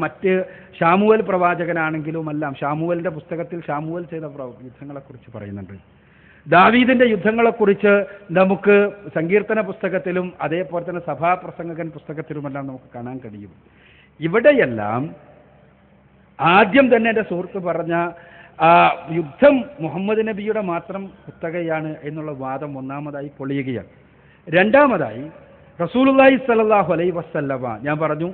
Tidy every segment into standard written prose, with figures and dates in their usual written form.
മറ്റ് ശാമുവേൽ പ്രവാചകനാണെങ്കിലും എല്ലാം ഷാമുവേലിൻ്റെ പുസ്തകത്തിൽ ഷാമുവേൽ ചെയ്ത യുദ്ധങ്ങളെക്കുറിച്ച് പറയുന്നുണ്ട്. ദാവീദിൻ്റെ യുദ്ധങ്ങളെക്കുറിച്ച് നമുക്ക് സങ്കീർത്തന പുസ്തകത്തിലും അതേപോലെ തന്നെ സഭാപ്രസംഗകൻ പുസ്തകത്തിലുമെല്ലാം നമുക്ക് കാണാൻ കഴിയും. ഇവിടെയെല്ലാം ആദ്യം തന്നെ എൻ്റെ സുഹൃത്ത് പറഞ്ഞ യുദ്ധം മുഹമ്മദ് നബിയുടെ മാത്രം കുത്തകയാണ് എന്നുള്ള വാദം ഒന്നാമതായി പൊളിയുകയാണ്. രണ്ടാമതായി റസൂലുള്ളാഹി സ്വല്ലല്ലാഹു അലൈഹി വസല്ലമ ഞാൻ പറഞ്ഞു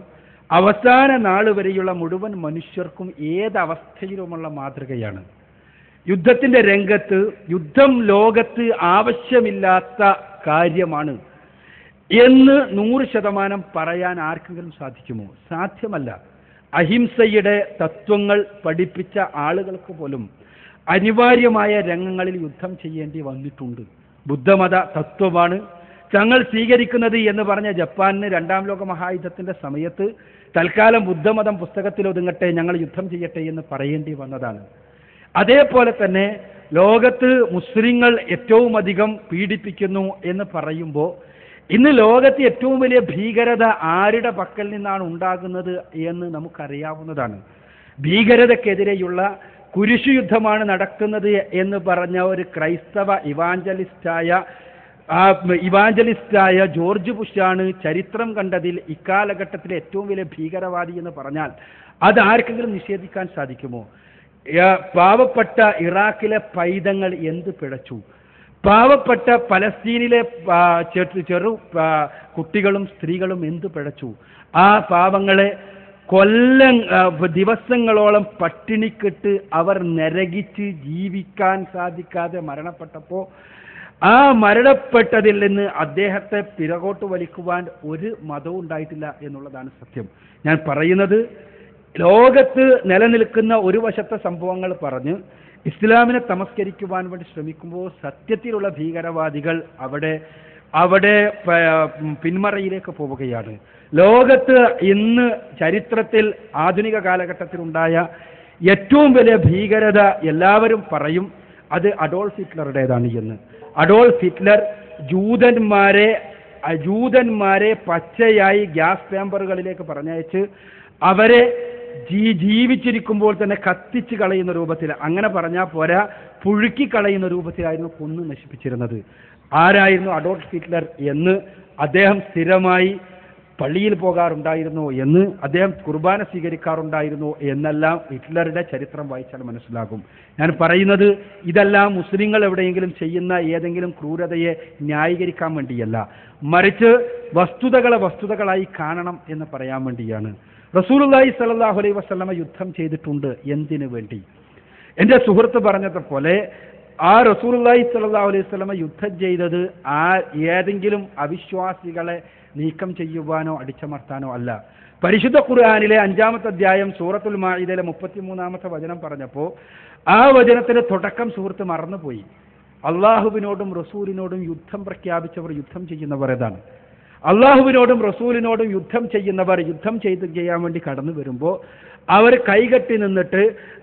അവസാന നാൾ വരെയുള്ള മുഴുവൻ മനുഷ്യർക്കും ഏതവസ്ഥയിലുമുള്ള മാതൃകയാണ്. യുദ്ധത്തിൻ്റെ രംഗത്ത് യുദ്ധം ലോകത്ത് ആവശ്യമില്ലാത്ത കാര്യമാണ് എന്ന് 100% പറയാൻ ആർക്കെങ്കിലും സാധിക്കുമോ? സാധ്യമല്ല. അഹിംസയുടെ തത്വങ്ങൾ പഠിപ്പിച്ച ആളുകൾക്ക് പോലും അനിവാര്യമായ രംഗങ്ങളിൽ യുദ്ധം ചെയ്യേണ്ടി വന്നിട്ടുണ്ട്. ബുദ്ധമത തത്വമാണ് തങ്ങൾ സ്വീകരിക്കുന്നത് എന്ന് പറഞ്ഞ ജപ്പാനിന് 2ാം ലോക മഹായുദ്ധത്തിൻ്റെ സമയത്ത് തൽക്കാലം ബുദ്ധമതം പുസ്തകത്തിൽ ഒതുങ്ങട്ടെ, ഞങ്ങൾ യുദ്ധം ചെയ്യട്ടെ എന്ന് പറയേണ്ടി വന്നതാണ്. അതേപോലെ തന്നെ ലോകത്ത് മുസ്ലിങ്ങൾ ഏറ്റവും അധികം പീഡിപ്പിക്കുന്നു എന്ന് പറയുമ്പോൾ ഇന്ന് ലോകത്ത് ഏറ്റവും വലിയ ഭീകരത ആരുടെ പക്കൽ നിന്നാണ് ഉണ്ടാകുന്നത് എന്ന് നമുക്കറിയാവുന്നതാണ്. ഭീകരതക്കെതിരെയുള്ള കുരിശുയുദ്ധമാണ് നടക്കുന്നത് എന്ന് പറഞ്ഞ ഒരു ക്രൈസ്തവ ഇവാഞ്ചലിസ്റ്റായ ജോർജ് ബുഷാണ് ചരിത്രം കണ്ടതിൽ ഇക്കാലഘട്ടത്തിലെ ഏറ്റവും വലിയ ഭീകരവാദി എന്ന് പറഞ്ഞാൽ അത് ആർക്കെങ്കിലും നിഷേധിക്കാൻ സാധിക്കുമോ? പാവപ്പെട്ട ഇറാഖിലെ പൈതങ്ങൾ എന്ത് പിഴച്ചു? പാവപ്പെട്ട പലസ്തീനിലെ ചെറു കുട്ടികളും സ്ത്രീകളും എന്ത് പിഴച്ചു? ആ പാവങ്ങളെ ദിവസങ്ങളോളം പട്ടിണിക്കിട്ട് അവർ നരകിച്ച് ജീവിക്കാൻ സാധിക്കാതെ മരണപ്പെട്ടപ്പോൾ ആ മരണപ്പെട്ടതിൽ നിന്ന് അദ്ദേഹത്തെ പിറകോട്ട് വലിക്കുവാൻ ഒരു മതവും ഉണ്ടായിട്ടില്ല എന്നുള്ളതാണ് സത്യം. ഞാൻ പറയുന്നത് ലോകത്ത് നിലനിൽക്കുന്ന ഒരു വശത്തെ സംഭവങ്ങൾ പറഞ്ഞ് ഇസ്ലാമിനെ തമസ്കരിക്കുവാൻ വേണ്ടി ശ്രമിക്കുമ്പോൾ സത്യത്തിലുള്ള ഭീകരവാദികൾ അവിടെ പിന്മറയിലേക്ക് പോവുകയാണ്. ലോകത്ത് ഇന്ന് ചരിത്രത്തിൽ ആധുനിക കാലഘട്ടത്തിലുണ്ടായ ഏറ്റവും വലിയ ഭീകരത എല്ലാവരും പറയും അത് അഡോൾഫ് ഹിറ്റ്ലറുടേതാണ് എന്ന്. അഡോൾഫ് ഹിറ്റ്ലർ ജൂതന്മാരെ പച്ചയായി ഗ്യാസ് ചേമ്പറുകളിലേക്ക് പറഞ്ഞയച്ച് അവരെ ജീവിച്ചിരിക്കുമ്പോൾ തന്നെ കത്തിച്ച് കളയുന്ന രൂപത്തിൽ, അങ്ങനെ പറഞ്ഞാൽ പോരാ, പുഴുക്കി കളയുന്ന രൂപത്തിലായിരുന്നു കൊന്നു നശിപ്പിച്ചിരുന്നത്. ആരായിരുന്നു അഡോൾഫ് ഹിറ്റ്ലർ എന്ന് അദ്ദേഹം സ്ഥിരമായി പള്ളിയിൽ പോകാറുണ്ടായിരുന്നു എന്ന്, അദ്ദേഹം കുർബാന സ്വീകരിക്കാറുണ്ടായിരുന്നു എന്നെല്ലാം ഹിറ്റ്ലറുടെ ചരിത്രം വായിച്ചാൽ മനസ്സിലാകും. ഞാൻ പറയുന്നത് ഇതെല്ലാം മുസ്ലിങ്ങൾ എവിടെയെങ്കിലും ചെയ്യുന്ന ഏതെങ്കിലും ക്രൂരതയെ ന്യായീകരിക്കാൻ വേണ്ടിയല്ല, മറിച്ച് വസ്തുതകളായി കാണണം എന്ന് പറയാൻ വേണ്ടിയാണ്. റസൂലുള്ളാഹി സ്വല്ലല്ലാഹു അലൈഹി വസല്ലമ യുദ്ധം ചെയ്തിട്ടുണ്ട്. എന്തിനു വേണ്ടി? എൻ്റെ സുഹൃത്ത് പറഞ്ഞതുപോലെ ആ റസൂലുള്ളാഹി സ്വല്ലല്ലാഹു അലൈഹി വസല്ലമ യുദ്ധം ചെയ്തത് ഏതെങ്കിലും അവിശ്വാസികളെ നീക്കം ചെയ്യുവാനോ അടിച്ചമർത്താനോ അല്ല. പരിശുദ്ധ ഖുർആനിലെ 5-ാമത്തെ അധ്യായം സൂറത്തുൽ മാഇദയിലെ 33-ാമത്തെ വചനം പറഞ്ഞപ്പോൾ ആ വചനത്തിന്റെ തുടക്കം സുഹൃത്ത് മറന്നുപോയി. അള്ളാഹുവിനോടും റസൂലിനോടും യുദ്ധം പ്രഖ്യാപിച്ചവർ യുദ്ധം ചെയ്യുന്നവർ ഏതാണ്? അള്ളാഹുവിനോടും റസൂലിനോടും യുദ്ധം ചെയ്യുന്നവർ യുദ്ധം ചെയ്യാൻ വേണ്ടി കടന്നു വരുമ്പോൾ അവർ കൈകെട്ടി നിന്നിട്ട്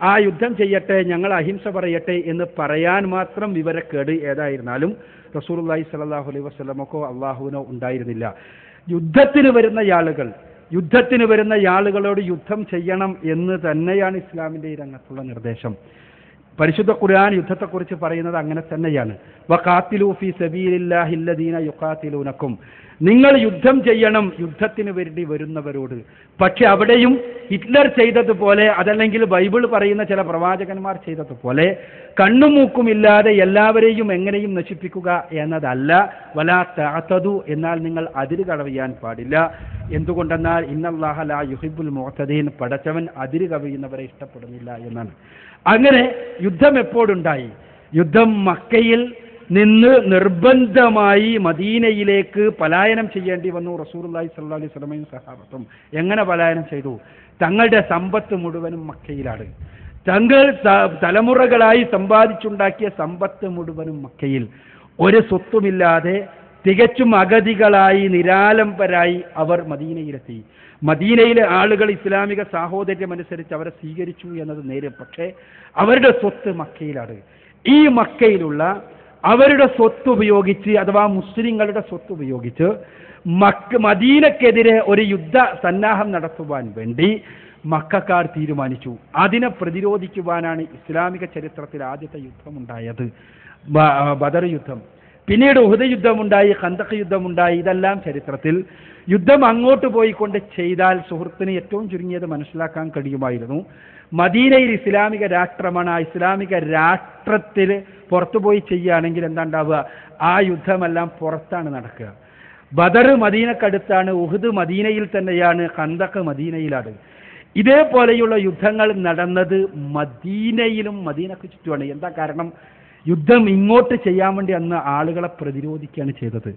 ആ യുദ്ധം ചെയ്യട്ടെ, ഞങ്ങൾ അഹിംസ പറയട്ടെ എന്ന് പറയാൻ മാത്രം വിവരക്കേട് ഏതായിരുന്നാലും റസൂലുള്ളാഹി സ്വല്ലല്ലാഹു അലൈഹി വസല്ലമക്കോ അള്ളാഹുവിനോ ഉണ്ടായിരുന്നില്ല. യുദ്ധത്തിന് വരുന്ന ആളുകളോട് യുദ്ധം ചെയ്യണം എന്ന് തന്നെയാണ് ഇസ്ലാമിൻ്റെ ഈ രംഗത്തുള്ള നിർദ്ദേശം. പരിശുദ്ധ ഖുർആൻ യുദ്ധത്തെക്കുറിച്ച് പറയുന്നത് അങ്ങനെ തന്നെയാണ്. വഖാതിലൂ ഫീ സബീലില്ലാഹി അല്ലദീന യുഖാതിലൂനക്കും, നിങ്ങൾ യുദ്ധം ചെയ്യണം യുദ്ധത്തിന് വേണ്ടി വരുന്നവരോട്. പക്ഷെ അവിടെയും ഹിറ്റ്ലർ ചെയ്തതുപോലെ, അതല്ലെങ്കിൽ ബൈബിൾ പറയുന്ന ചില പ്രവാചകന്മാർ ചെയ്തതുപോലെ കണ്ണും മൂക്കുമില്ലാതെ എല്ലാവരെയും എങ്ങനെയും നശിപ്പിക്കുക എന്നതല്ല. വലാ തഅതദു, എന്നാൽ നിങ്ങൾ അതിര് കവിയാൻ പാടില്ല. എന്തുകൊണ്ടെന്നാൽ ഇന്നല്ലാഹ ലാ യുഹിബ്ബുൽ മുഅ്തദീൻ, പടച്ചവൻ അതിര് കവിയുന്നവരെ ഇഷ്ടപ്പെടുന്നില്ല എന്നാണ്. അങ്ങനെ യുദ്ധം എപ്പോഴുണ്ടായി? യുദ്ധം മക്കയിൽ നിന്ന് നിർബന്ധമായി മദീനയിലേക്ക് പലായനം ചെയ്യേണ്ടി വന്നു റസൂലുള്ളാഹി സ്വല്ലല്ലാഹു അലൈഹി വസല്ലമയും സഹാബത്തും. എങ്ങനെ പലായനം ചെയ്തു? തങ്ങളുടെ സമ്പത്ത് മുഴുവനും മക്കയിലാണ്. തങ്ങൾ തലമുറകളായി സമ്പാദിച്ചുണ്ടാക്കിയ സമ്പത്ത് മുഴുവനും മക്കയിൽ. ഒരു സ്വത്തുമില്ലാതെ തികച്ചും അഗതികളായി നിരാലംബരായി അവർ മദീനയിലെത്തി. മദീനയിലെ ആളുകൾ ഇസ്ലാമിക സാഹോദര്യമനുസരിച്ച് അവരെ സ്വീകരിച്ചു എന്നത് നേരെ. പക്ഷേ അവരുടെ സ്വത്ത് മക്കയിലാണ്. ഈ മക്കയിലുള്ള അവരുടെ സ്വത്ത് ഉപയോഗിച്ച്, അഥവാ മുസ്ലിങ്ങളുടെ സ്വത്ത് ഉപയോഗിച്ച് മദീനക്കെതിരെ ഒരു യുദ്ധ സന്നാഹം നടത്തുവാൻ വേണ്ടി മക്കക്കാർ തീരുമാനിച്ചു. അതിനെ പ്രതിരോധിക്കുവാനാണ് ഇസ്ലാമിക ചരിത്രത്തിൽ ആദ്യത്തെ യുദ്ധമുണ്ടായത്, ബദർ യുദ്ധം. പിന്നീട് ഉഹദ് യുദ്ധമുണ്ടായി, ഖന്തഖ് യുദ്ധമുണ്ടായി. ഇതെല്ലാം ചരിത്രത്തിൽ യുദ്ധം അങ്ങോട്ട് പോയിക്കൊണ്ട് ചെയ്താൽ സുഹൃത്തിന് ഏറ്റവും ചുരുങ്ങിയത് മനസ്സിലാക്കാൻ കഴിയുമായിരുന്നു. മദീനയിൽ ഇസ്ലാമിക രാഷ്ട്രമാണ്. ആ ഇസ്ലാമിക രാഷ്ട്രത്തിൽ പുറത്തുപോയി ചെയ്യുകയാണെങ്കിൽ എന്താ ഉണ്ടാവുക? ആ യുദ്ധമെല്ലാം പുറത്താണ് നടക്കുക. ബദർ മദീനക്കടുത്താണ്, ഉഹദ് മദീനയിൽ തന്നെയാണ്, ഖന്തഖ് മദീനയിലാണ്. ഇതേപോലെയുള്ള യുദ്ധങ്ങൾ നടന്നത് മദീനയിലും മദീനക്ക് ചുറ്റുമാണ്. എന്താ കാരണം? യുദ്ധം ഇങ്ങോട്ട് ചെയ്യാൻ വേണ്ടി അന്ന് ആളുകളെ പ്രതിരോധിക്കുകയാണ് ചെയ്തത്.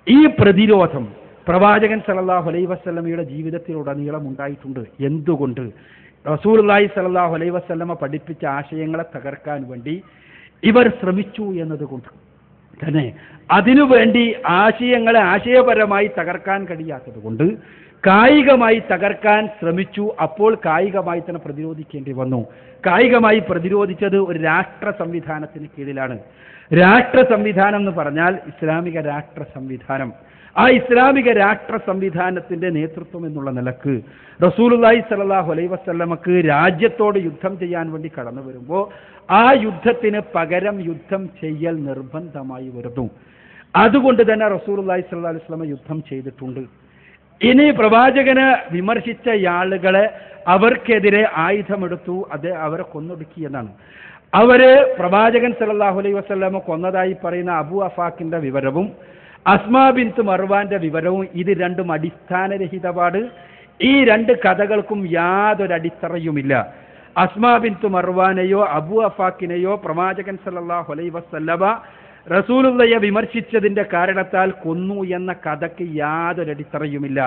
ഈ പ്രതിരോധം പ്രവാചകൻ സല്ലല്ലാഹു അലൈഹി വസല്ലമയുടെ ജീവിതത്തിലുടനീളം ഉണ്ടായിട്ടുണ്ട്. എന്തുകൊണ്ട്? റസൂലുള്ളാഹി സല്ലല്ലാഹു അലൈഹി വസല്ലമ പഠിപ്പിച്ച ആശയങ്ങളെ തകർക്കാൻ വേണ്ടി ഇവർ ശ്രമിച്ചു എന്നതുകൊണ്ട് തന്നെ അതിനുവേണ്ടി ആശയങ്ങളെ ആശയപരമായി തകർക്കാൻ കഴിയാത്തത് കൊണ്ട് കായികമായി തകർക്കാൻ ശ്രമിച്ചു. അപ്പോൾ കായികമായി തന്നെ പ്രതിരോധിക്കേണ്ടി വന്നു. കായികമായി പ്രതിരോധിച്ചത് ഒരു രാഷ്ട്ര സംവിധാനത്തിന് കീഴിലാണ്. രാഷ്ട്ര സംവിധാനം എന്ന് പറഞ്ഞാൽ ഇസ്ലാമിക രാഷ്ട്ര സംവിധാനം. ആ ഇസ്ലാമിക രാഷ്ട്ര സംവിധാനത്തിന്റെ നേതൃത്വം എന്നുള്ള നിലക്ക് റസൂലുള്ളാഹി സ്വല്ലല്ലാഹു അലൈഹി വസല്ലമക്ക് രാജ്യത്തോട് യുദ്ധം ചെയ്യാൻ വേണ്ടി കടന്നു വരുമ്പോൾ ആ യുദ്ധത്തിന് പകരം യുദ്ധം ചെയ്യൽ നിർബന്ധമായി വരുന്നു. അതുകൊണ്ട് തന്നെ റസൂലുള്ളാഹി സ്വല്ലല്ലാഹു അലൈഹി വസല്ലമ യുദ്ധം ചെയ്തിട്ടുണ്ട്. ഇനി പ്രവാചകനെ വിമർശിച്ച ആളുകളെ അവർക്കെതിരെ ആയുധമെടുത്തു, അത് അവരെ കൊന്നൊടുക്കി എന്നാണ്. അവര് പ്രവാചകൻ സല്ലല്ലാഹു അലൈഹി വസല്ലമ കൊന്നതായി പറയുന്ന അബൂ അഫാക്കിന്റെ വിവരവും അസ്മാ ബിൻത്ത് മർവാന്റെ വിവരവും ഇത് രണ്ടും അടിസ്ഥാനരഹിതമാണ്. ഈ രണ്ട് കഥകൾക്കും യാതൊരു അടിത്തറയുമില്ല. അസ്മാ ബിൻത്ത് മർവാനെയോ അബൂ അഫാക്കിനെയോ പ്രവാചകൻ സല്ലല്ലാഹു അലൈഹി വസല്ലമ റസൂലുള്ളയെ വിമർശിച്ചതിന്റെ കാരണത്താൽ കൊന്നു എന്ന കഥയ്ക്ക് യാതൊരു അടിത്തറയുമില്ല.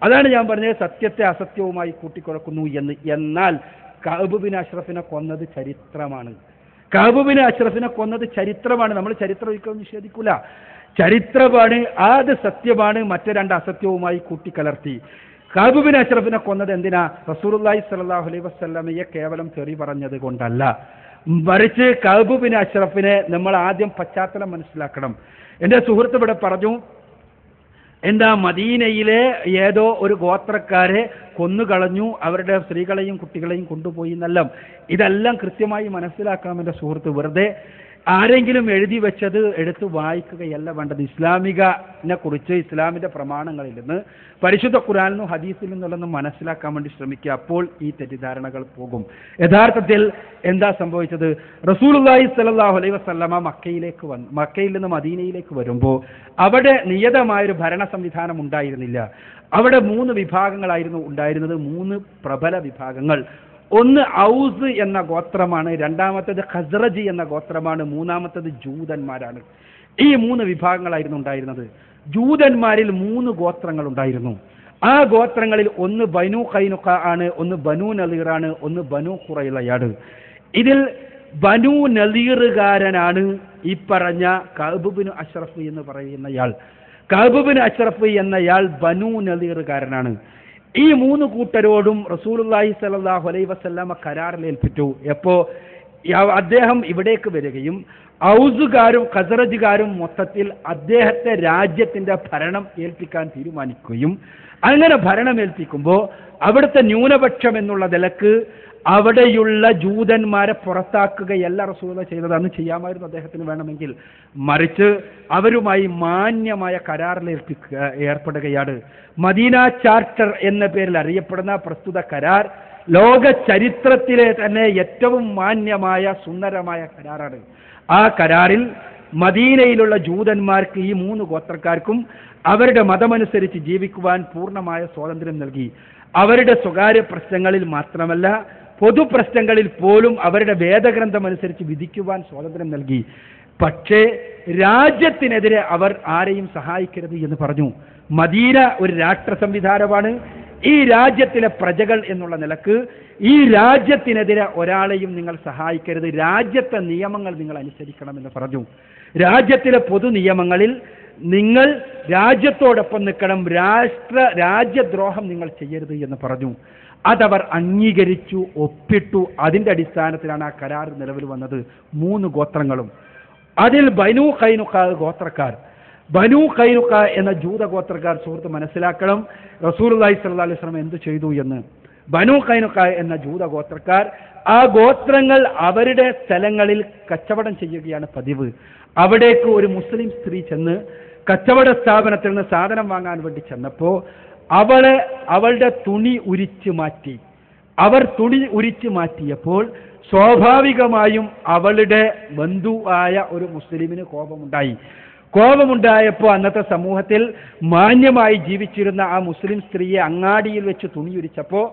അതാണ് ഞാൻ പറഞ്ഞത്, സത്യത്തെ അസത്യവുമായി കൂട്ടിക്കുഴക്കുന്നു എന്ന്. എന്നാൽ കഅബ് ബിൻ അഷ്റഫിനെ കൊന്നത് ചരിത്രമാണ്. കഅബ് ബിൻ അഷ്റഫിനെ കൊന്നത് ചരിത്രമാണ്. നമ്മൾ ചരിത്രം ഒരിക്കലും നിഷേധിക്കൂല. ചരിത്രമാണ്, അത് സത്യമാണ്. മറ്റു രണ്ട് അസത്യവുമായി കൂട്ടിക്കലർത്തി. കഅബ് ബിൻ അഷ്റഫിനെ കൊന്നത് എന്തിനാ? റസൂലുള്ളാഹി സ്വല്ലല്ലാഹു അലൈഹി വസല്ലമയെ കേവലം തെറി പറഞ്ഞത് കൊണ്ടല്ല, മറിച്ച് കഅബ് ബിൻ അഷ്റഫിനെ നമ്മൾ ആദ്യം പശ്ചാത്തലം മനസ്സിലാക്കണം. എൻ്റെ സുഹൃത്ത് ഇവിടെ പറഞ്ഞു, എന്താ മദീനയിലെ ഏതോ ഒരു ഗോത്രക്കാരെ കൊന്നുകളഞ്ഞു, അവരുടെ സ്ത്രീകളെയും കുട്ടികളെയും കൊണ്ടുപോയി എന്നെല്ലാം. ഇതെല്ലാം കൃത്യമായി മനസ്സിലാക്കണം എൻ്റെ സുഹൃത്ത്. വെറുതെ ആരെങ്കിലും എഴുതി വെച്ചത് എടുത്ത് വായിക്കുകയല്ല വേണ്ടത്. ഇസ്ലാമികനെ കുറിച്ച് ഇസ്ലാമിൻ്റെ പ്രമാണങ്ങളിൽ നിന്ന്, പരിശുദ്ധ ഖുർആനിൽ നിന്നും ഹദീസിൽ നിന്നുള്ളതൊന്നും മനസ്സിലാക്കാൻ വേണ്ടി ശ്രമിക്കുക. അപ്പോൾ ഈ തെറ്റിദ്ധാരണകൾ പോകും. യഥാർത്ഥത്തിൽ എന്താ സംഭവിച്ചത്? റസൂലുള്ളാഹി സ്വല്ലല്ലാഹു അലൈഹി വസല്ലമ മക്കയിൽ നിന്ന് മദീനയിലേക്ക് വരുമ്പോൾ അവിടെ നിയതമായൊരു ഭരണ സംവിധാനം ഉണ്ടായിരുന്നില്ല. അവിടെ 3 വിഭാഗങ്ങളായിരുന്നു ഉണ്ടായിരുന്നത്, 3 പ്രബല വിഭാഗങ്ങൾ. ഒന്ന് ഔസ് എന്ന ഗോത്രമാണ്, രണ്ടാമത്തേത് ഖസ്റജ് എന്ന ഗോത്രമാണ്, മൂന്നാമത്തേത് ജൂതന്മാരാണ്. ഈ 3 വിഭാഗങ്ങളായിരുന്നു ഉണ്ടായിരുന്നത്. ജൂതന്മാരിൽ 3 ഗോത്രങ്ങൾ ഉണ്ടായിരുന്നു. ആ ഗോത്രങ്ങളിൽ ഒന്ന് ബനു ഖൈനുഖ ആണ്, ഒന്ന് ബനു നളീറാണ്, ഒന്ന് ബനു ഖുറൈളയാണ്. ഇതിൽ ബനു നളീറുകാരനാണ് ഈ പറഞ്ഞ കഅബ് ബിൻ അഷ്റഫ് എന്ന് പറയുന്നയാൾ. കഅബ് ബിൻ അഷ്റഫ് എന്നയാൾ ബനു നളീറുകാരനാണ്. ഈ 3 കൂട്ടരോടും റസൂലുള്ളാഹി സ്വല്ലല്ലാഹു അലൈഹി വസല്ലമ കരാറിലേൽപ്പിച്ചു. എപ്പോ അദ്ദേഹം ഇവിടേക്ക് വരികയും ഔസുകാരും ഖസറജുകാരും മൊത്തത്തിൽ അദ്ദേഹത്തെ രാജ്യത്തിന്റെ ഭരണം ഏൽപ്പിക്കാൻ തീരുമാനിക്കുകയും, അങ്ങനെ ഭരണം ഏൽപ്പിക്കുമ്പോൾ അവിടുത്തെ ന്യൂനപക്ഷം എന്നുള്ള നിലക്ക് അവിടെയുള്ള ജൂതന്മാരെ പുറത്താക്കുകയല്ല റസൂൽ ചെയ്തത്. അന്ന് ചെയ്യാമായിരുന്നു അദ്ദേഹത്തിന് വേണമെങ്കിൽ. മറിച്ച് അവരുമായി മാന്യമായ കരാറിൽ ഏർപ്പെടുകയാണ്. മദീന ചാർട്ടർ എന്ന പേരിൽ അറിയപ്പെടുന്ന പ്രസ്തുത കരാർ ലോക ചരിത്രത്തിലെ തന്നെ ഏറ്റവും മാന്യമായ സുന്ദരമായ കരാറാണ്. ആ കരാറിൽ മദീനയിലുള്ള ജൂതന്മാർക്ക്, ഈ 3 ഗോത്രക്കാർക്കും അവരുടെ മതമനുസരിച്ച് ജീവിക്കുവാൻ പൂർണ്ണമായ സ്വാതന്ത്ര്യം നൽകി. അവരുടെ സ്വകാര്യ പ്രശ്നങ്ങളിൽ മാത്രമല്ല, പൊതുപ്രശ്നങ്ങളിൽ പോലും അവരുടെ വേദഗ്രന്ഥമനുസരിച്ച് വിധിക്കുവാൻ സ്വാതന്ത്ര്യം നൽകി. പക്ഷേ രാജ്യത്തിനെതിരെ അവർ ആരെയും സഹായിക്കരുത് എന്ന് പറഞ്ഞു. മദീന ഒരു രാഷ്ട്ര സംവിധാനമാണ്. ഈ രാജ്യത്തിലെ പ്രജകൾ എന്നുള്ള നിലക്ക് ഈ രാജ്യത്തിനെതിരെ ഒരാളെയും നിങ്ങൾ സഹായിക്കരുത്, രാജ്യത്തെ നിയമങ്ങൾ നിങ്ങൾ അനുസരിക്കണമെന്ന് പറഞ്ഞു. രാജ്യത്തിലെ പൊതു നിയമങ്ങളിൽ നിങ്ങൾ രാജ്യത്തോടൊപ്പം നിൽക്കണം, രാജ്യദ്രോഹം നിങ്ങൾ ചെയ്യരുത് എന്ന് പറഞ്ഞു. അതവർ അംഗീകരിച്ചു, ഒപ്പിട്ടു. അതിൻ്റെ അടിസ്ഥാനത്തിലാണ് ആ കരാർ നിലവിൽ വന്നത്. 3 ഗോത്രങ്ങളും. അതിൽ ബനു ഖൈനുഖ ഗോത്രക്കാർ, ബനു ഖൈനുഖ എന്ന ജൂത ഗോത്രക്കാർ, സുഹൃത്ത് മനസ്സിലാക്കണം റസൂലുള്ളാഹി സ്വല്ലല്ലാഹു അലൈഹി വസല്ലം എന്ത് ചെയ്തു എന്ന്. ബനൂ ഖൈനുഖ എന്ന ജൂത ഗോത്രക്കാർ. ആ ഗോത്രങ്ങൾ അവരുടെ സ്ഥലങ്ങളിൽ കച്ചവടം ചെയ്യുകയാണ് പതിവ്. അവിടേക്ക് ഒരു മുസ്ലിം സ്ത്രീ ചെന്ന് കച്ചവട സ്ഥാപനത്തിൽ നിന്ന് സാധനം വാങ്ങാൻ വേണ്ടി ചെന്നപ്പോൾ അവളുടെ തുണി ഉരിച്ചു മാറ്റി. അവർ തുണി ഉരിച്ചു മാറ്റിയപ്പോൾ സ്വാഭാവികമായും അവളുടെ ബന്ധുവായ ഒരു മുസ്ലിമിന് കോപമുണ്ടായപ്പോൾ അന്നത്തെ സമൂഹത്തിൽ മാന്യമായി ജീവിച്ചിരുന്ന ആ മുസ്ലിം സ്ത്രീയെ അങ്ങാടിയിൽ വെച്ച് തുണിയുരിച്ചപ്പോൾ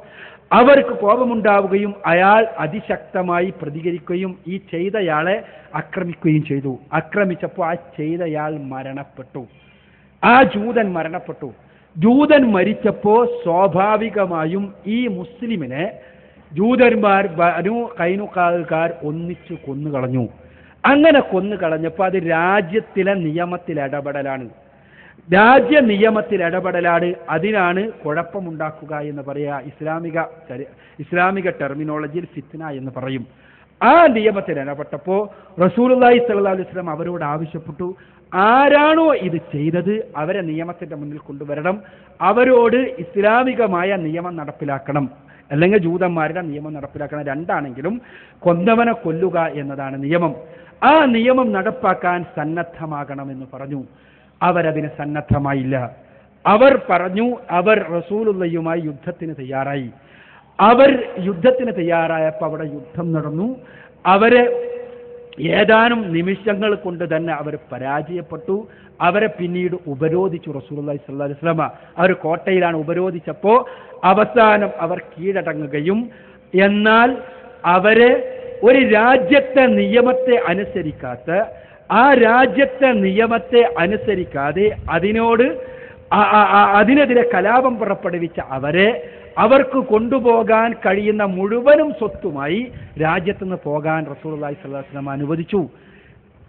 അവർക്ക് കോപമുണ്ടാവുകയും അയാൾ അതിശക്തമായി പ്രതികരിക്കുകയും ഈ ചെയ്തയാളെ ആക്രമിക്കുകയും ചെയ്തു. ആക്രമിച്ചപ്പോൾ ആ ചെയ്തയാൾ മരണപ്പെട്ടു. ആ ജൂതൻ മരണപ്പെട്ടു. ജൂതൻ മരിച്ചപ്പോൾ സ്വാഭാവികമായും ഈ മുസ്ലിമിനെ ജൂതന്മാർ ബനൂ ഖൈനുഖാർ ഒന്നിച്ചു കൊന്നുകളഞ്ഞു. അങ്ങനെ കൊന്നുകളഞ്ഞപ്പോൾ അത് രാജ്യത്തിലെ നിയമത്തിൽ ഇടപെടലാണ്. രാജ്യ നിയമത്തിൽ ഇടപെടലാണ്. അതിനാണ് കുഴപ്പമുണ്ടാക്കുക എന്ന് പറയുക. ഇസ്ലാമിക ടെർമിനോളജിയിൽ ഫിത്ന എന്ന് പറയും. ആ നിയമത്തിൽ ഇടപെട്ടപ്പോൾ റസൂലുള്ളാഹി സ്വല്ലല്ലാഹു അലൈഹി വസല്ലം അവരോട് ആവശ്യപ്പെട്ടു, ആരാണോ ഇത് ചെയ്തത് അവരെ നിയമത്തിന്റെ മുന്നിൽ കൊണ്ടുവരണം, അവരോട് ഇസ്ലാമികമായ നിയമം നടപ്പിലാക്കണം, അല്ലെങ്കിൽ ജൂതന്മാരുടെ നിയമം നടപ്പിലാക്കണം. രണ്ടാണെങ്കിലും കൊന്നവനെ കൊല്ലുക എന്നതാണ് നിയമം. ആ നിയമം നടപ്പാക്കാൻ സന്നദ്ധമാകണമെന്ന് പറഞ്ഞു. അവരതിന് സന്നദ്ധമായില്ല. അവർ പറഞ്ഞു അവർ റസൂലുള്ളാഹിയുമായി യുദ്ധത്തിന് തയ്യാറായി. അവർ യുദ്ധത്തിന് തയ്യാറായപ്പോൾ അവിടെ യുദ്ധം നടന്നു. അവരെ ഏതാനും നിമിഷങ്ങൾ കൊണ്ട് തന്നെ അവർ പരാജയപ്പെട്ടു. അവരെ പിന്നീട് ഉപരോധിച്ചു റസൂലുള്ളാഹി സ്വല്ലല്ലാഹു അലൈഹി വസല്ലം. അവർ കോട്ടയിലാണ് ഉപരോധിച്ചപ്പോൾ അവസാനം അവർ കീഴടങ്ങുകയും എന്നാൽ അവരെ ഒരു രാജ്യത്തെ നിയമത്തെ അനുസരിക്കാത്ത, ആ രാജ്യത്തെ നിയമത്തെ അനുസരിക്കാതെ അതിനെതിരെ കലാപം പുറപ്പെടുവിച്ച അവർക്ക് കൊണ്ടുപോകാൻ കഴിയുന്ന മുഴുവനും സ്വത്തുമായി രാജ്യത്തുനിന്ന് പോകാൻ റസൂലുള്ളാഹി സ്വല്ലല്ലാഹു അലൈഹി വസല്ലം അനുവദിച്ചു.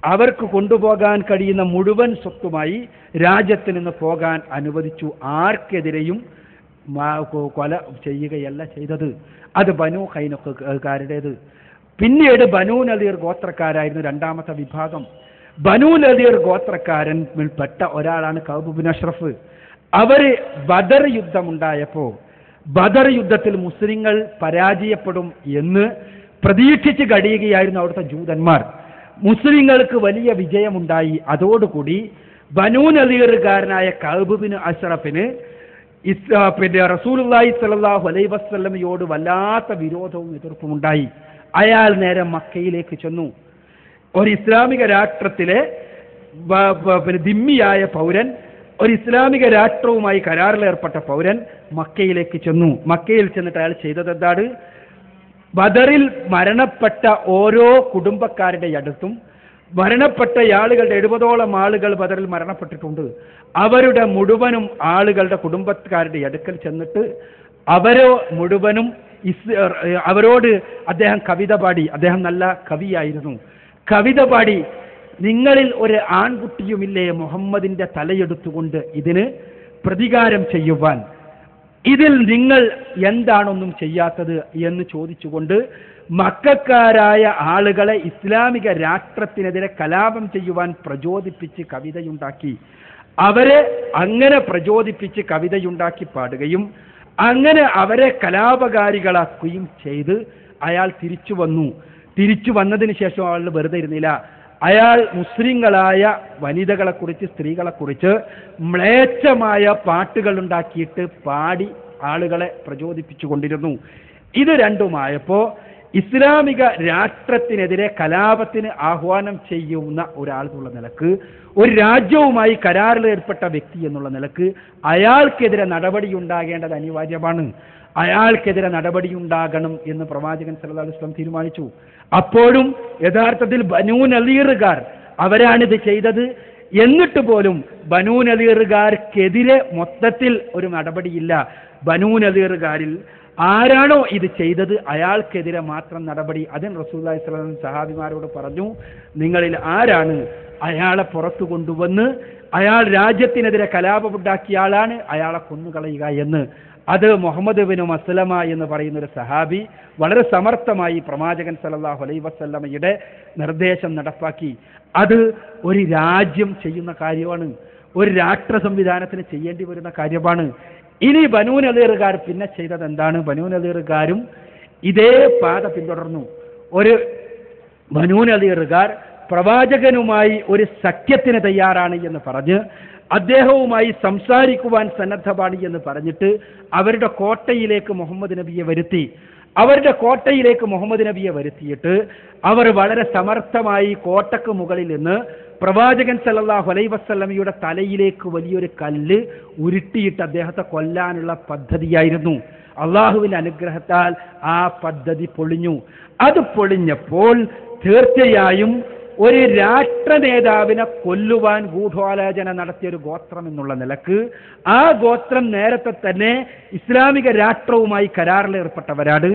അവർക്ക് കൊണ്ടുപോകാൻ കഴിയുന്ന മുഴുവൻ സ്വത്തുമായി രാജ്യത്ത് നിന്ന് പോകാൻ അനുവദിച്ചു. ആർക്കെതിരെയും കൊല ചെയ്യുകയല്ല ചെയ്തത്. അത് ബനൂ ഖൈനുഖാരുടേത്. പിന്നീട് ബനൂ നദീർ ഗോത്രക്കാരായിരുന്നു രണ്ടാമത്തെ വിഭാഗം. ബനൂ നദീർ ഗോത്രക്കാരൻപ്പെട്ട ഒരാളാണ് കഅബ് ഇബ്നു അഷ്റഫ്. അവര് ബദർ യുദ്ധമുണ്ടായപ്പോൾ ബദർ യുദ്ധത്തിൽ മുസ്ലിങ്ങൾ പരാജയപ്പെടും എന്ന് പ്രതീക്ഷിച്ച് കഴിയുകയായിരുന്നു അവിടുത്തെ ജൂതന്മാർ. മുസ്ലിങ്ങൾക്ക് വലിയ വിജയമുണ്ടായി. അതോടുകൂടി ബനൂ നദീറുകാരനായ കഅബ് ഇബ്നു അഷ്റഫിന് റസൂലുള്ളാഹി സ്വല്ലല്ലാഹു അലൈഹി വസല്ലമയോട് വല്ലാത്ത വിരോധവും എതിർപ്പുമുണ്ടായി. അയാൾ നേരെ മക്കയിലേക്ക് ചെന്നു. ഒരു ഇസ്ലാമിക രാഷ്ട്രത്തിലെ ദിമ്മിയായ പൗരൻ, ഒരു ഇസ്ലാമിക രാഷ്ട്രവുമായി കരാറിലേർപ്പെട്ട പൗരൻ മക്കയിലേക്ക് ചെന്നു. മക്കയിൽ ചെന്നിട്ട് അയാൾ ചെയ്തത് എന്താണ്? ബദറിൽ മരണപ്പെട്ട ഓരോ കുടുംബക്കാരുടെ അടുത്തും മരണപ്പെട്ട ആളുകളുടെ 70ഓളം ആളുകൾ ബദറിൽ മരണപ്പെട്ടിട്ടുണ്ട്. അവരുടെ മുഴുവനും ആളുകളുടെ കുടുംബക്കാരുടെ അടുക്കൽ ചെന്നിട്ട് അവരോട് അദ്ദേഹം കവിത പാടി. അദ്ദേഹം നല്ല കവിയായിരുന്നു. കവിത പാടി, നിങ്ങളിൽ ഒരു ആൺകുട്ടിയുമില്ലേ മുഹമ്മദിന്റെ തലയെടുത്തുകൊണ്ട് ഇതിന് പ്രതികാരം ചെയ്യുവാൻ? ഇതിൽ നിങ്ങൾ എന്താണൊന്നും ചെയ്യാത്തത് എന്ന് ചോദിച്ചുകൊണ്ട് മക്കക്കാരായ ആളുകളെ ഇസ്ലാമിക രാഷ്ട്രത്തിനെതിരെ കലാപം ചെയ്യുവാൻ പ്രചോദിപ്പിച്ച് കവിതയുണ്ടാക്കി. അവരെ അങ്ങനെ പ്രചോദിപ്പിച്ച് കവിതയുണ്ടാക്കി പാടുകയും അങ്ങനെ അവരെ കലാപകാരികളാക്കുകയും ചെയ്ത് അയാൾ തിരിച്ചു വന്നു. തിരിച്ചു വന്നതിന് ശേഷം അയാൾ വെറുതെ ഇരുന്നില്ല. അയാൾ മുസ്ലിങ്ങളായ വനിതകളെക്കുറിച്ച്, സ്ത്രീകളെക്കുറിച്ച് മ്ലേച്ഛമായ പാട്ടുകൾ ഉണ്ടാക്കിയിട്ട് പാടി ആളുകളെ പ്രചോദിപ്പിച്ചു കൊണ്ടിരുന്നു. ഇത് രണ്ടുമായപ്പോൾ ഇസ്ലാമിക രാഷ്ട്രത്തിനെതിരെ കലാപത്തിന് ആഹ്വാനം ചെയ്യുന്ന ഒരാൾ എന്നുള്ള നിലക്ക്, ഒരു രാജ്യവുമായി കരാറിൽ ഏർപ്പെട്ട വ്യക്തി എന്നുള്ള നിലക്ക് അയാൾക്കെതിരെ നടപടിയുണ്ടാകേണ്ടത് അനിവാര്യമാണ്. അയാൾക്കെതിരെ നടപടിയുണ്ടാകണം എന്ന് പ്രവാചകൻ സല്ലല്ലാഹു അലൈഹി വസല്ലം തീരുമാനിച്ചു. അപ്പോഴും യഥാർത്ഥത്തിൽ ബനൂ നദീറുകാർ അവരാണിത് ചെയ്തത്. എന്നിട്ട് പോലും ബനൂ നദീറുകാർക്കെതിരെ മൊത്തത്തിൽ ഒരു നടപടിയില്ല. ബനൂ നദീറുകാരിൽ ആരാണോ ഇത് ചെയ്തത് അയാൾക്കെതിരെ മാത്രം നടപടി. അതിന് റസൂലുള്ളാഹി സ്വല്ലല്ലാഹു അലൈഹി വസല്ലം സഹാബിമാരോട് പറഞ്ഞു, നിങ്ങളിൽ ആരാണ് അയാളെ പുറത്തു കൊണ്ടുവന്ന് അയാൾ രാജ്യത്തിനെതിരെ കലാപമുണ്ടാക്കിയ ആളാണ്, അയാളെ കൊന്നുകളയുക എന്ന്. അത് മുഹമ്മദ് ഇബ്നു മസ്ലമ എന്ന് പറയുന്ന ഒരു സഹാബി വളരെ സമർത്ഥമായി പ്രവാചകൻ സല്ലല്ലാഹു അലൈഹി വസല്ലമയുടെ നിർദ്ദേശം നടപ്പാക്കി. അത് ഒരു രാജ്യം ചെയ്യുന്ന കാര്യമാണ്, ഒരു രാഷ്ട്ര സംവിധാനത്തിന് ചെയ്യേണ്ടി വരുന്ന കാര്യമാണ്. ഇനി ബനൂ നദീറുകാർ പിന്നെ ചെയ്തത് എന്താണ്? ബനൂ നദീറുകാരും ഇതേ പാത പിന്തുടർന്നു. ഒരു ബനൂ നദീറുകാർ പ്രവാചകനുമായി ഒരു സഖ്യത്തിന് തയ്യാറാണ് എന്ന് പറഞ്ഞ് അദ്ദേഹവുമായി സംസാരിക്കുവാൻ സന്നദ്ധമാണ് എന്ന് പറഞ്ഞിട്ട് അവരുടെ കോട്ടയിലേക്ക് മുഹമ്മദ് നബിയെ വരുത്തി. അവരുടെ കോട്ടയിലേക്ക് മുഹമ്മദ് നബിയെ വരുത്തിയിട്ട് അവർ വളരെ സമർത്ഥമായി കോട്ടക്ക് മുകളിൽ നിന്ന് പ്രവാചകൻ സല്ലല്ലാഹു അലൈഹി വസല്ലമയുടെ തലയിലേക്ക് വലിയൊരു കല്ല് ഉരുട്ടിയിട്ട് അദ്ദേഹത്തെ കൊല്ലാനുള്ള പദ്ധതിയായിരുന്നു. അള്ളാഹുവിന്റെ അനുഗ്രഹത്താൽ ആ പദ്ധതി പൊളിഞ്ഞു. അത് പൊളിഞ്ഞപ്പോൾ തീർച്ചയായും ഒരു രാഷ്ട്ര നേതാവിനെ കൊല്ലുവാൻ ഗൂഢാലോചന നടത്തിയൊരു ഗോത്രം എന്നുള്ള നിലക്ക് ആ ഗോത്രം നേരത്തെ തന്നെ ഇസ്ലാമിക രാഷ്ട്രവുമായി കരാറിലേർപ്പെട്ടവരാണ്.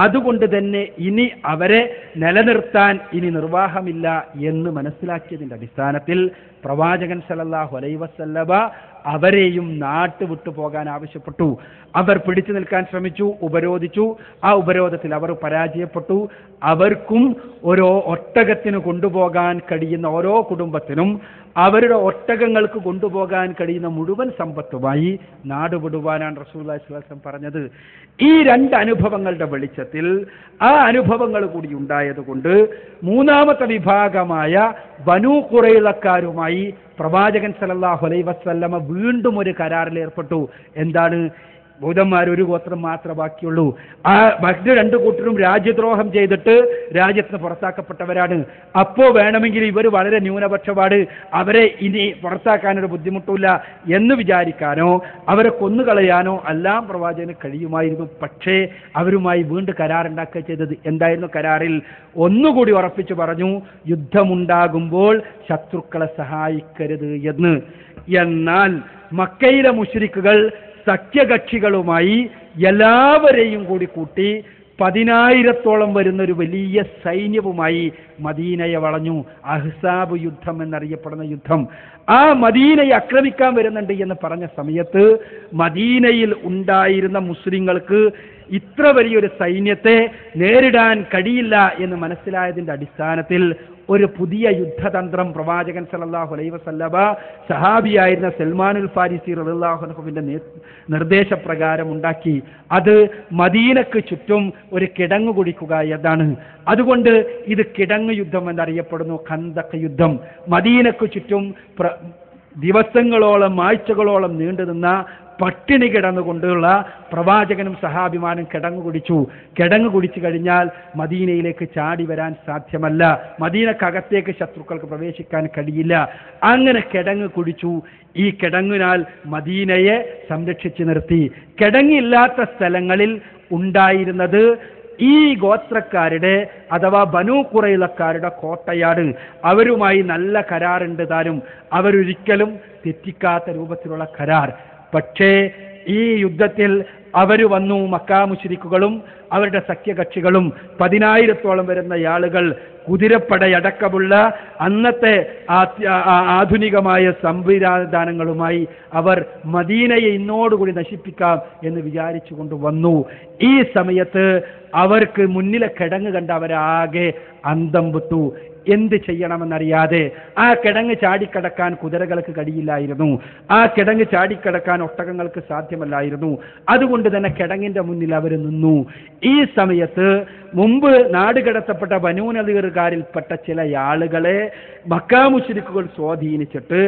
അതുകൊണ്ട് തന്നെ ഇനി അവരെ നിലനിർത്താൻ ഇനി നിർവാഹമില്ല എന്ന് മനസ്സിലാക്കിയതിൻ്റെ അടിസ്ഥാനത്തിൽ പ്രവാചകൻ സല്ലല്ലാഹു അലൈഹി വസല്ലമ അവരെയും നാട്ടു വിട്ടു പോകാൻ ആവശ്യപ്പെട്ടു. അവർ പിടിച്ചു നിൽക്കാൻ ശ്രമിച്ചു, ഉപരോധിച്ചു. ആ ഉപരോധത്തിൽ അവർ പരാജയപ്പെട്ടു. അവർക്കും ഓരോ ഒട്ടകത്തിന് കൊണ്ടുപോകാൻ കഴിയുന്ന ഓരോ കുടുംബത്തിനും അവരുടെ ഒട്ടകങ്ങൾക്ക് കൊണ്ടുപോകാൻ കഴിയുന്ന മുഴുവൻ സമ്പത്തുമായി നാടുവിടുവാനാണ് റസൂലുള്ളാഹി സ്വല്ലല്ലാഹു അലൈഹി വസല്ലം പറഞ്ഞത്. ഈ രണ്ട് അനുഭവങ്ങളുടെ വെളിച്ചത്തിൽ ആ അനുഭവങ്ങൾ കൂടി ഉണ്ടായതുകൊണ്ട് മൂന്നാമത്തെ വിഭാഗമായ ബനൂ ഖുറൈളക്കാരുമായി പ്രവാചകൻ സല്ലല്ലാഹു അലൈഹി വസല്ലമ വീണ്ടും ഒരു കരാറിൽ ഏർപ്പെട്ടു. എന്താണ്? ബൗദ്ധന്മാർ ഒരു ഗോത്രം മാത്രമേ ബാക്കിയുള്ളൂ. ആ മറ്റു രണ്ടു കൂട്ടരും രാജ്യദ്രോഹം ചെയ്തിട്ട് രാജ്യത്തിന് പുറത്താക്കപ്പെട്ടവരാണ്. അപ്പോൾ വേണമെങ്കിൽ ഇവർ വളരെ ന്യൂനപക്ഷപാട്, അവരെ ഇനി പുറത്താക്കാനൊരു ബുദ്ധിമുട്ടില്ല എന്ന് വിചാരിക്കാനോ അവരെ കൊന്നുകളയാനോ എല്ലാം പ്രവാചകന് കഴിയുമായിരുന്നു. പക്ഷേ അവരുമായി വീണ്ടും കരാറുണ്ടാക്കുക ചെയ്തത്. എന്തായിരുന്നു കരാറിൽ? ഒന്നുകൂടി ഉറപ്പിച്ചു പറഞ്ഞു, യുദ്ധമുണ്ടാകുമ്പോൾ ശത്രുക്കളെ സഹായിക്കരുത് എന്ന്. എന്നാൽ മക്കയിലെ മുശ്രിക്കുകൾ സഖ്യകക്ഷികളുമായി എല്ലാവരെയും കൂടി കൂട്ടി 10,000-ഓളം വരുന്നൊരു വലിയ സൈന്യവുമായി മദീനയെ വളഞ്ഞു. അഹ്സാബ് യുദ്ധം എന്നറിയപ്പെടുന്ന യുദ്ധം. ആ മദീനയെ ആക്രമിക്കാൻ വരുന്നുണ്ട് എന്ന് പറഞ്ഞ സമയത്ത് മദീനയിൽ ഉണ്ടായിരുന്ന മുസ്ലിങ്ങൾക്ക് ഇത്ര വലിയൊരു സൈന്യത്തെ നേരിടാൻ കഴിയില്ല എന്ന് മനസ്സിലായതിൻ്റെ അടിസ്ഥാനത്തിൽ ഒരു പുതിയ യുദ്ധതന്ത്രം പ്രവാചകൻ സല്ലല്ലാഹു അലൈഹി വസല്ലമ സഹാബിയായിരുന്ന സൽമാനുൽ ഫാരിസി റളിയല്ലാഹു അൻഹുവിന്റെ നിർദ്ദേശപ്രകാരം ഉണ്ടാക്കി. അത് മദീനക്ക് ചുറ്റും ഒരു കിടങ്ങ് കുടിക്കുക എന്നതാണ്. അതുകൊണ്ട് ഇത് കിടങ്ങ് യുദ്ധം എന്നറിയപ്പെടുന്നു. ഖന്തഖ് യുദ്ധം. മദീനക്ക് ചുറ്റും ദിവസങ്ങളോളം ആഴ്ചകളോളം നീണ്ടുനിന്ന പട്ടിണി കിടന്നുകൊണ്ടുള്ള പ്രവാചകനും സഹാബിമാനും കിടങ്ങു കുടിച്ചു കഴിഞ്ഞാൽ മദീനയിലേക്ക് ചാടി വരാൻ സാധ്യമല്ല. മദീനക്കകത്തേക്ക് ശത്രുക്കൾക്ക് പ്രവേശിക്കാൻ കഴിയില്ല. അങ്ങനെ കിടങ്ങ് കുടിച്ചു. ഈ കിടങ്ങിനാൽ മദീനയെ സംരക്ഷിച്ചു നിർത്തി. കിടങ്ങില്ലാത്ത സ്ഥലങ്ങളിൽ ഉണ്ടായിരുന്നത് ഈ ഗോത്രക്കാരുടെ അഥവാ ബനൂ ഖുറൈളക്കാരുടെ കോട്ടയാണ്. അവരുമായി നല്ല കരാറുണ്ട് താനും. അവരൊരിക്കലും തെറ്റിക്കാത്ത രൂപത്തിലുള്ള കരാർ. പക്ഷേ ഈ യുദ്ധത്തിൽ അവർ വന്നു. മക്കാ മുശ്രിക്കുകളും അവരുടെ സഖ്യകക്ഷികളും 10,000-ഓളം വരുന്ന ആളുകൾ കുതിരപ്പടയടക്കമുള്ള അന്നത്തെ ആധുനികമായ സംവിധാനങ്ങളുമായി അവർ മദീനയെ ഇന്നോടുകൂടി നശിപ്പിക്കാം എന്ന് വിചാരിച്ചു കൊണ്ട് വന്നു. ഈ സമയത്ത് അവർക്ക് മുന്നിലെ കിടങ്ങ് കണ്ട് അവരാകെ അന്തം വിട്ടു. എന്ത് ചെയ്യണമെന്നറിയാതെ ആ കിടങ്ങ് ചാടിക്കടക്കാൻ കുതിരകൾക്ക് കഴിയില്ലായിരുന്നു. ആ കിടങ്ങ് ചാടിക്കടക്കാൻ ഒട്ടകങ്ങൾക്ക് സാധ്യമല്ലായിരുന്നു. അതുകൊണ്ട് തന്നെ കിടങ്ങിന്റെ മുന്നിൽ അവർ നിന്നു. ഈ സമയത്ത് മുമ്പ് നാടുകടത്തപ്പെട്ട ബനൂ നദീറുകാരിൽപ്പെട്ട ചില ആളുകളെ മക്കാ മുശ്രിക്കുകൾ സ്വാധീനിച്ചിട്ട്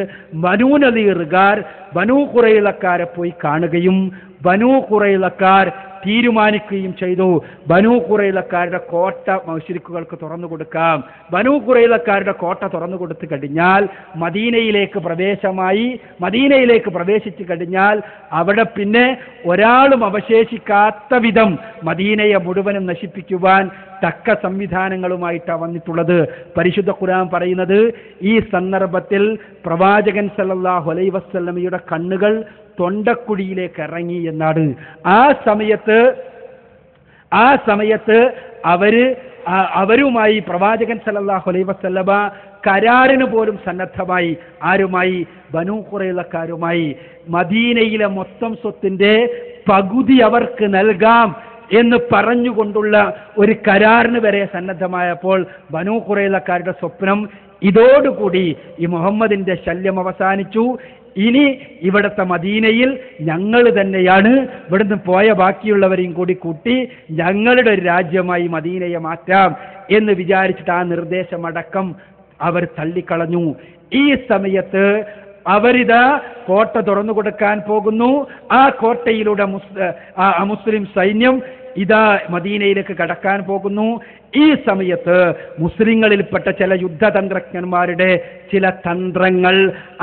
ബനൂ നദീറുകാർ ബനൂ ഖുറൈളക്കാരെ പോയി കാണുകയും ബനൂ ഖുറൈളക്കാർ തീരുമാനിക്കുകയും ചെയ്തു. ബനൂ ഖുറൈളക്കാരുടെ കോട്ട മുശ്രിക്കുകൾക്ക് തുറന്നു കൊടുക്കാം. ബനൂ ഖുറൈളക്കാരുടെ കോട്ട തുറന്നു കൊടുത്തു കഴിഞ്ഞാൽ മദീനയിലേക്ക് പ്രവേശിച്ചു കഴിഞ്ഞാൽ അവിടെ പിന്നെ ഒരാളും അവശേഷിക്കാത്ത വിധം മദീനയെ മുഴുവനും നശിപ്പിക്കുവാൻ തക്ക സംവിധാനങ്ങളുമായിട്ടാണ് വന്നിട്ടുള്ളത്. പരിശുദ്ധ ഖുർആൻ പറയുന്നത് ഈ സന്ദർഭത്തിൽ പ്രവാചകൻ സല്ലല്ലാഹു അലൈഹി വസല്ലമയുടെ കണ്ണുകൾ തൊണ്ടക്കുഴിയിലേക്ക് ഇറങ്ങി എന്നാണ്. ആ സമയത്ത് അവരുമായി പ്രവാചകൻ സല്ലല്ലാഹു അലൈഹി വസല്ലമ കരാറിന് പോലും സന്നദ്ധമായി. ആരുമായി? ബനൂ ഖുറൈളക്കാരുമായി. മദീനയിലെ മൊത്തം സ്വത്തിന്റെ പകുതി അവർക്ക് നൽകാം എന്ന് പറഞ്ഞുകൊണ്ടുള്ള ഒരു കരാറിന് വരെ സന്നദ്ധമായപ്പോൾ ബനൂ ഖുറൈളക്കാരുടെ സ്വപ്നം ഇതോടുകൂടി ഈ മുഹമ്മദിന്റെ ശല്യം അവസാനിച്ചു. ഇനി ഇവിടുത്തെ മദീനയിൽ ഞങ്ങൾ തന്നെയാണ്, ഇവിടുന്ന് പോയ ബാക്കിയുള്ളവരെയും കൂടി കൂട്ടി ഞങ്ങളുടെ ഒരു രാജ്യമായി മദീനയെ മാറ്റാം എന്ന് വിചാരിച്ചിട്ട് ആ നിർദ്ദേശമടക്കം അവർ തള്ളിക്കളഞ്ഞു. ഈ സമയത്ത് അവരിതാ കോട്ട തുറന്നു കൊടുക്കാൻ പോകുന്നു. ആ കോട്ടയിലൂടെ മുസ്ലിം സൈന്യം ഇതാ മദീനയിലേക്ക് കടക്കാൻ പോകുന്നു. ഈ സമയത്ത് മുസ്ലിങ്ങളിൽപ്പെട്ട ചില യുദ്ധതന്ത്രജ്ഞന്മാരുടെ ചില തന്ത്രങ്ങൾ,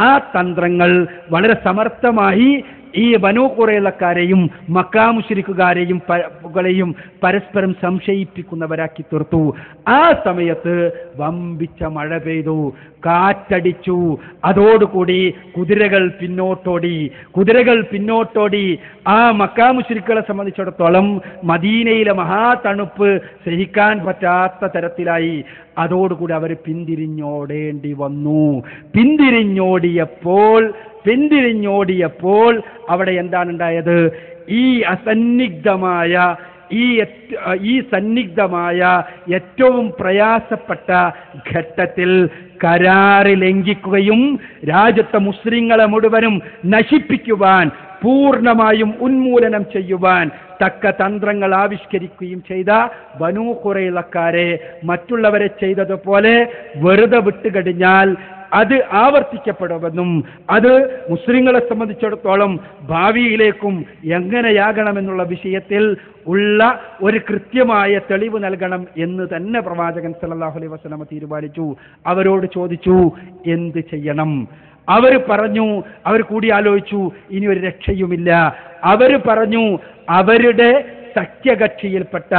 ആ തന്ത്രങ്ങൾ വളരെ സമർത്ഥമായി ഈ ബനൂ ഖുറൈളക്കാരെയും മക്കാ മുശ്രിക്കുകാരെയും പരസ്പരം സംശയിപ്പിക്കുന്നവരാക്കി തീർത്തു. ആ സമയത്ത് വമ്പിച്ച മഴ പെയ്തു, കാറ്റടിച്ചു. അതോടുകൂടി കുതിരകൾ പിന്നോട്ടോടി. ആ മക്കാ മുശ്രിക്കുകളെ സംബന്ധിച്ചിടത്തോളം മദീനയിലെ മഹാതണുപ്പ് സഹിക്കാൻ പറ്റാത്ത തരത്തിലായി. അതോടുകൂടി അവർ പിന്തിരിഞ്ഞോടേണ്ടി വന്നു. പിന്തിരിഞ്ഞോടിയപ്പോൾ അവിടെ എന്താണ് ഉണ്ടായത്? ഈ സന്നിഗ്ധമായ ഏറ്റവും പ്രയാസപ്പെട്ട ഘട്ടത്തിൽ കരാറ് ലംഘിക്കുകയും രാജ്യത്തെ മുസ്ലിങ്ങളെ മുഴുവനും നശിപ്പിക്കുവാൻ, പൂർണ്ണമായും ഉന്മൂലനം ചെയ്യുവാൻ തക്ക തന്ത്രങ്ങൾ ആവിഷ്കരിക്കുകയും ചെയ്ത ബനൂ ഖുറൈളക്കാരെ മറ്റുള്ളവരെ ചെയ്തതുപോലെ വെറുതെ വിട്ടുകഴിഞ്ഞാൽ അത് ആവർത്തിക്കപ്പെടുമെന്നും അത് മുസ്ലിങ്ങളെ സംബന്ധിച്ചിടത്തോളം ഭാവിയിലേക്കും എങ്ങനെയാകണമെന്നുള്ള വിഷയത്തിൽ ഉള്ള ഒരു കൃത്യമായ തെളിവ് നൽകണം എന്ന് തന്നെ പ്രവാചകൻ സല്ലല്ലാഹു അലൈഹി വസല്ലം തീരുമാനിച്ചു. അവരോട് ചോദിച്ചു എന്ത് ചെയ്യണം. അവർ പറഞ്ഞു, അവർ കൂടിയാലോചിച്ചു, ഇനി ഒരു രക്ഷയുമില്ല. അവർ പറഞ്ഞു അവരുടെ സഖ്യകക്ഷിയിൽപ്പെട്ട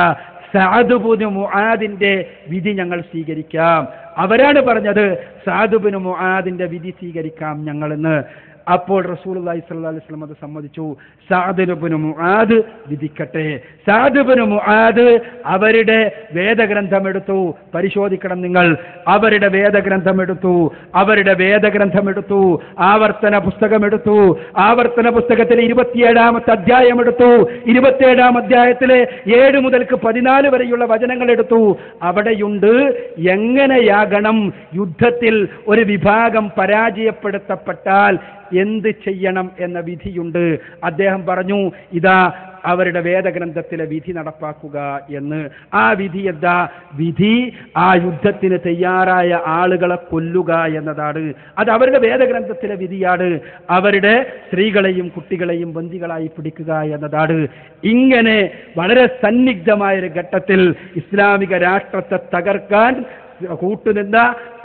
സഅദ് ഇബ്നു മുആദിന്റെ വിധി ഞങ്ങൾ സ്വീകരിക്കാം. അവരാണ് പറഞ്ഞത് സഅദ് ഇബ്നു മുആദിന്റെ വിധി സ്വീകരിക്കാം ഞങ്ങളെന്ന്. അപ്പോൾ റസൂലുള്ളാഹി സ്വല്ലല്ലാഹു അലൈഹി വസല്ലം അത് സമ്മതിച്ചു. സഅദ് ഇബ്നു മുആദ് വിധിക്കട്ടെ. സഅദ് ഇബ്നു മുആദ് അവരുടെ വേദഗ്രന്ഥം എടുത്തു. പരിശോധിക്കണം നിങ്ങൾ. അവരുടെ വേദഗ്രന്ഥം എടുത്തു. ആവർത്തന പുസ്തകം എടുത്തു. ആവർത്തന പുസ്തകത്തിലെ 27-ാമത്തെ അധ്യായം എടുത്തു. 27-ാം അധ്യായത്തിലെ 7 മുതൽ 14 വരെയുള്ള വചനങ്ങൾ എടുത്തു. അവിടെയുണ്ട് എങ്ങനെയാകണം യുദ്ധത്തിൽ ഒരു വിഭാഗം പരാജയപ്പെടുത്തപ്പെട്ടാൽ എന്ത് ചെയ്യണം എന്ന വിധിയുണ്ട്. അദ്ദേഹം പറഞ്ഞു, ഇതാ അവരുടെ വേദഗ്രന്ഥത്തിലെ വിധി നടപ്പാക്കുക എന്ന്. ആ വിധി എന്താ? വിധി ആ യുദ്ധത്തിന് തയ്യാറായ ആളുകളെ കൊല്ലുക എന്നതാണ്. അത് അവരുടെ വേദഗ്രന്ഥത്തിലെ വിധിയാണ്. അവരുടെ സ്ത്രീകളെയും കുട്ടികളെയും ബന്ദികളായി പിടിക്കുക എന്നതാണ്. ഇങ്ങനെ വളരെ സന്നിഗ്ധമായൊരു ഘട്ടത്തിൽ ഇസ്ലാമിക രാഷ്ട്രത്തെ തകർക്കാൻ കൂട്ടുനിന്ന,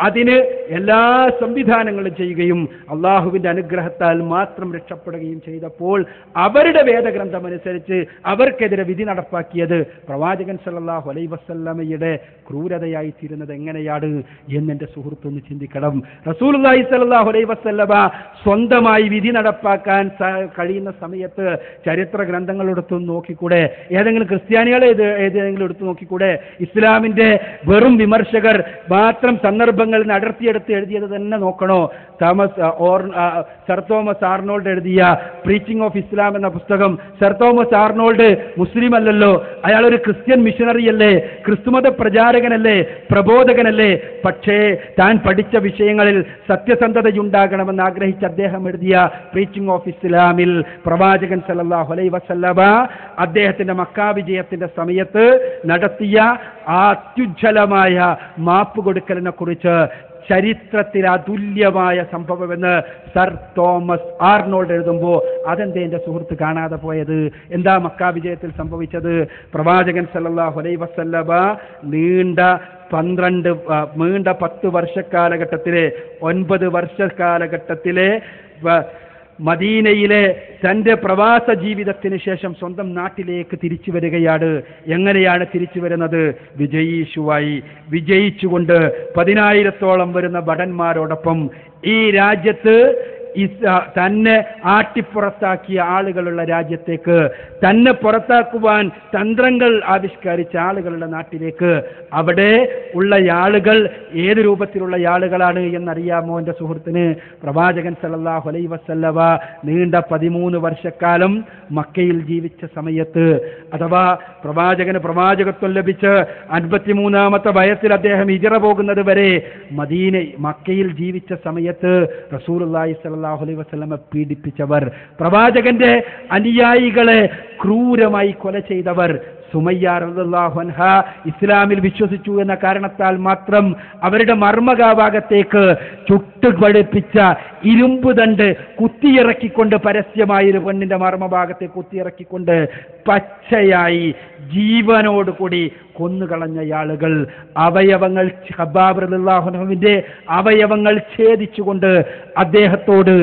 അതിന് എല്ലാ സംവിധാനങ്ങളും ചെയ്യുകയും അള്ളാഹുവിന്റെ അനുഗ്രഹത്താൽ മാത്രം രക്ഷപ്പെടുകയും ചെയ്തപ്പോൾ അവരുടെ വേദഗ്രന്ഥം അനുസരിച്ച് അവർക്കെതിരെ വിധി നടപ്പാക്കിയത് പ്രവാചകൻ സല്ലല്ലാഹു അലൈഹി വസല്ലമയുടെ ക്രൂരതയായി തീരുന്നത് എങ്ങനെയാണ് എന്നെന്റെ സുഹൃത്തൊന്ന് ചിന്തിക്കണം. റസൂലുള്ളാഹി സ്വല്ലല്ലാഹു അലൈഹി വസല്ലമ സ്വന്തമായി വിധി നടപ്പാക്കാൻ കഴിയുന്ന സമയത്ത് ചരിത്ര ഗ്രന്ഥങ്ങൾ എടുത്തു നോക്കിക്കൂടെ? ഏതെങ്കിലും ക്രിസ്ത്യാനികളെ ഏതെങ്കിലും എടുത്തു നോക്കിക്കൂടെ? ഇസ്ലാമിന്റെ വെറും വിമർശകർ മാത്രം സന്ദർഭങ്ങളിൽ അടർത്തിയെടുത്ത് എഴുതിയത് തന്നെ നോക്കണോ? സർ തോമസ് ആർണോൾഡ് എഴുതിയ പ്രീച്ചിങ് ഓഫ് ഇസ്ലാം എന്ന പുസ്തകം. സർ തോമസ് ആർണോൾഡ് മുസ്ലിം അല്ലല്ലോ, അയാൾ ഒരു ക്രിസ്ത്യൻ മിഷണറി അല്ലേ, ക്രിസ്തുമത പ്രചാരകനല്ലേ, പ്രബോധകനല്ലേ. പക്ഷേ താൻ പഠിച്ച വിഷയങ്ങളിൽ സത്യസന്ധതയുണ്ടാകണമെന്ന് ആഗ്രഹിച്ച അദ്ദേഹം എഴുതിയ പ്രീച്ചിങ് ഓഫ് ഇസ്ലാമിൽ പ്രവാചകൻ സല്ലല്ലാഹു അലൈഹി വസല്ലമ അദ്ദേഹത്തിന്റെ മക്കാ വിജയത്തിന്റെ സമയത്ത് നടത്തിയ ആ അത്യുജ്വലമായ മാപ്പ് കൊടുക്കലിനെ കുറിച്ച് ചരിത്രത്തിൽ അതുല്യമായ സംഭവമെന്ന് സർ തോമസ് ആർണോൾഡ് എഴുതുമ്പോൾ അതെന്തേ എൻ്റെ സുഹൃത്ത് കാണാതെ പോയത്? എന്താ മക്കാ വിജയത്തിൽ സംഭവിച്ചത്? പ്രവാചകൻ സല്ലല്ലാഹു അലൈഹി വസല്ലമ നീണ്ട 10 വർഷക്കാലഘട്ടത്തിലെ 9 വർഷക്കാലഘട്ടത്തിലെ മദീനയിലെ തൻ്റെ പ്രവാസ ജീവിതത്തിന് ശേഷം സ്വന്തം നാട്ടിലേക്ക് തിരിച്ചു വരികയാണ്. എങ്ങനെയാണ് തിരിച്ചു വരുന്നത്? വിജയിച്ചുകൊണ്ട് 10,000-ഓളം വരുന്ന ഭടന്മാരോടൊപ്പം ഈ രാജ്യത്ത് തന്നെ ആട്ടിപ്പുറത്താക്കിയ ആളുകളുള്ള രാജ്യത്തേക്ക്, തന്നെ പുറത്താക്കുവാൻ തന്ത്രങ്ങൾ ആവിഷ്കരിച്ച ആളുകളുടെ നാട്ടിലേക്ക്. അവിടെ ഉള്ള ആളുകൾ ഏത് രൂപത്തിലുള്ള ആളുകളാണ് എന്നറിയാമോ എൻ്റെ സുഹൃത്തിന്? പ്രവാചകൻ സല്ലല്ലാഹു അലൈഹി വസല്ലമ നീണ്ട 13 വർഷക്കാലം മക്കയിൽ ജീവിച്ച സമയത്ത്, അഥവാ പ്രവാചകന് പ്രവാചകത്വം ലഭിച്ച് 53-ാമത്തെ വയസ്സിൽ അദ്ദേഹം ഹിജ്റ പോകുന്നത് വരെ മക്കയിൽ ജീവിച്ച സമയത്ത് റസൂലുള്ളാഹി സ്വല്ലല്ലാഹു സല്ലല്ലാഹു അലൈഹി വസല്ലമ പീഡിപ്പിച്ചവർ, പ്രവാചകന്റെ അനുയായികളെ ക്രൂരമായി കൊല ചെയ്തവർ, സുമയ്യ റളിയല്ലാഹു അൻഹ ഇസ്ലാമിൽ വിശ്വസിച്ചു എന്ന കാരണത്താൽ മാത്രം അവരുടെ മർമ്മഭാഗത്തേക്ക് ചുട്ടുപഴുപ്പിച്ച ഇരുമ്പ് ദണ്ട് കുത്തിയിറക്കിക്കൊണ്ട്, പരസ്യമായൊരു പെണ്ണിന്റെ മർമ്മഭാഗത്തെ കുത്തിയിറക്കിക്കൊണ്ട് പച്ചയായി ജീവനോടുകൂടി കൊന്നുകളഞ്ഞ ആളുകൾ, അവയവങ്ങൾ ഖബ്ബാബ് റളിയല്ലാഹു അൻഹുവിന്റെ അവയവങ്ങൾ ഛേദിച്ചുകൊണ്ട് അദ്ദേഹത്തോട്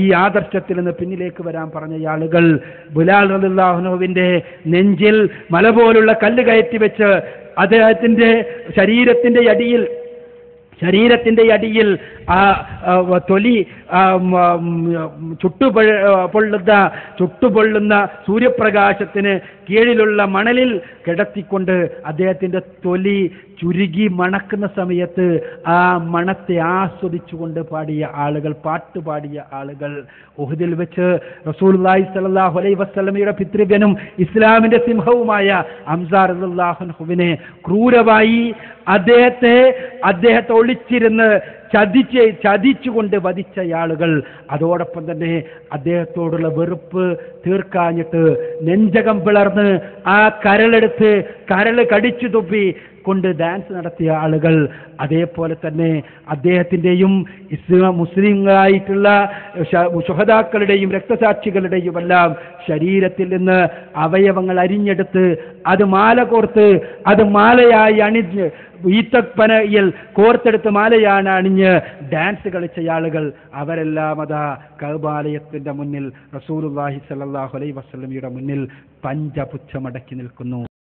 ഈ ആദർശത്തിൽ നിന്ന് പിന്നിലേക്ക് വരാൻ പറഞ്ഞ ആളുകൾ, ബിലാൽ റളിയല്ലാഹു അൻഹുവിന്റെ നെഞ്ചിൽ മല പോലുള്ള കല്ല് കയറ്റി വെച്ച് അദ്ദേഹത്തിന്റെ ശരീരത്തിന്റെ അടിയിൽ തൊലി ചുട്ടുപൊള്ളുന്ന സൂര്യപ്രകാശത്തിന് കീഴിലുള്ള മണലിൽ കിടത്തിക്കൊണ്ട് അദ്ദേഹത്തിന്റെ തൊലി ചുരുങ്ങി മണക്കുന്ന സമയത്ത് ആ മണത്തെ ആസ്വദിച്ചുകൊണ്ട് പാട്ടുപാടിയ ആളുകൾ, ഉഹദിൽ വെച്ച് റസൂലുള്ളാഹി സ്വല്ലല്ലാഹു അലൈഹി വസല്ലമയുടെ പിതൃവ്യനും ഇസ്ലാമിന്റെ സിംഹവുമായ ഹംസ റളിയല്ലാഹു അൻഹുവിനെ ക്രൂരമായി അദ്ദേഹത്തെ ഒളിച്ചിരുന്ന് ചതിച്ചുകൊണ്ട് വധിച്ച ആളുകൾ, അതോടൊപ്പം തന്നെ അദ്ദേഹത്തോടുള്ള വെറുപ്പ് തീർക്കാഞ്ഞിട്ട് നെഞ്ചകം പിളർന്ന് ആ കരള് കടിച്ചു തുപ്പി കൊണ്ട് ഡാൻസ് നടത്തിയ ആളുകൾ, അതേപോലെ തന്നെ അദ്ദേഹത്തിൻ്റെയും മുസ്ലിങ്ങളായിട്ടുള്ള ശുഹദാക്കളുടെയും രക്തസാക്ഷികളുടെയും എല്ലാം ശരീരത്തിൽ നിന്ന് അവയവങ്ങൾ അരിഞ്ഞെടുത്ത് അത് മാല കോർത്ത് അത് മാലയായി അണിഞ്ഞ് ഈത്തപ്പനയിൽ കോർത്തെടുത്ത് മാലയാണ് അണിഞ്ഞ് ഡാൻസ് കളിച്ച ആളുകൾ, അവരെല്ലാം അതാ കഅബാലയത്തിന്റെ മുന്നിൽ റസൂലുള്ളാഹി സ്വല്ലല്ലാഹു അലൈഹി വസല്ലമയുടെ മുന്നിൽ പഞ്ചപുച്ഛമടക്കി നിൽക്കുന്നു.